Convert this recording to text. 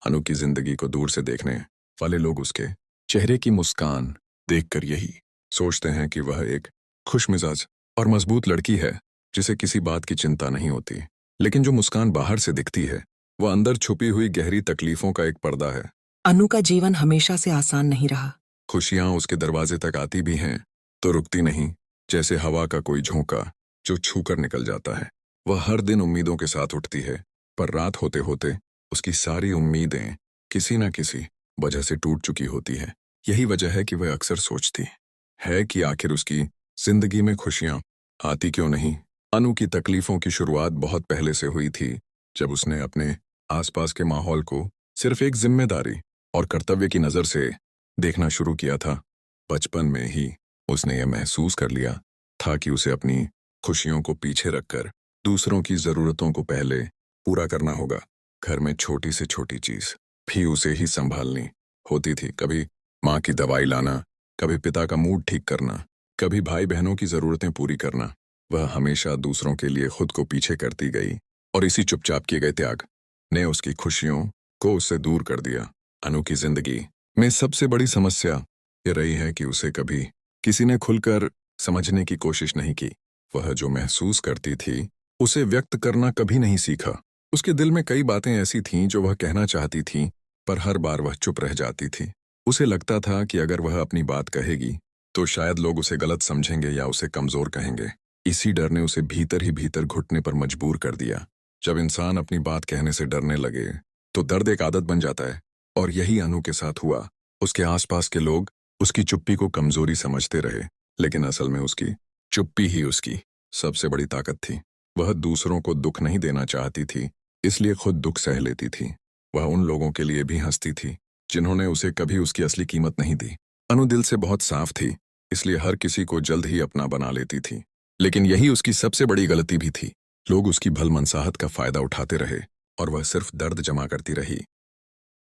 अनु की जिंदगी को दूर से देखने वाले लोग उसके चेहरे की मुस्कान देखकर यही सोचते हैं कि वह एक खुशमिजाज और मजबूत लड़की है जिसे किसी बात की चिंता नहीं होती। लेकिन जो मुस्कान बाहर से दिखती है वह अंदर छुपी हुई गहरी तकलीफों का एक पर्दा है। अनु का जीवन हमेशा से आसान नहीं रहा। खुशियां उसके दरवाजे तक आती भी हैं तो रुकती नहीं, जैसे हवा का कोई झोंका जो छूकर निकल जाता है। वह हर दिन उम्मीदों के साथ उठती है, पर रात होते होते उसकी सारी उम्मीदें किसी न किसी वजह से टूट चुकी होती है। यही वजह है कि वह अक्सर सोचती है कि आखिर उसकी जिंदगी में खुशियां आती क्यों नहीं। अनु की तकलीफों की शुरुआत बहुत पहले से हुई थी, जब उसने अपने आसपास के माहौल को सिर्फ एक जिम्मेदारी और कर्तव्य की नज़र से देखना शुरू किया था। बचपन में ही उसने यह महसूस कर लिया था कि उसे अपनी खुशियों को पीछे रखकर दूसरों की ज़रूरतों को पहले पूरा करना होगा। घर में छोटी से छोटी चीज़ भी उसे ही संभालनी होती थी। कभी माँ की दवाई लाना, कभी पिता का मूड ठीक करना, कभी भाई बहनों की ज़रूरतें पूरी करना। वह हमेशा दूसरों के लिए खुद को पीछे करती गई और इसी चुपचाप किए गए त्याग ने उसकी खुशियों को उससे दूर कर दिया। अनु की जिंदगी में सबसे बड़ी समस्या ये रही है कि उसे कभी किसी ने खुलकर समझने की कोशिश नहीं की। वह जो महसूस करती थी उसे व्यक्त करना कभी नहीं सीखा। उसके दिल में कई बातें ऐसी थीं जो वह कहना चाहती थी, पर हर बार वह चुप रह जाती थी। उसे लगता था कि अगर वह अपनी बात कहेगी तो शायद लोग उसे गलत समझेंगे या उसे कमजोर कहेंगे। इसी डर ने उसे भीतर ही भीतर घुटने पर मजबूर कर दिया। जब इंसान अपनी बात कहने से डरने लगे तो दर्द एक आदत बन जाता है, और यही अनु के साथ हुआ। उसके आसपास के लोग उसकी चुप्पी को कमजोरी समझते रहे, लेकिन असल में उसकी चुप्पी ही उसकी सबसे बड़ी ताकत थी। वह दूसरों को दुख नहीं देना चाहती थी, इसलिए खुद दुख सह लेती थी। वह उन लोगों के लिए भी हंसती थी जिन्होंने उसे कभी उसकी असली कीमत नहीं दी। अनु दिल से बहुत साफ थी, इसलिए हर किसी को जल्द ही अपना बना लेती थी। लेकिन यही उसकी सबसे बड़ी गलती भी थी। लोग उसकी भलमनसाहत का फायदा उठाते रहे और वह सिर्फ दर्द जमा करती रही।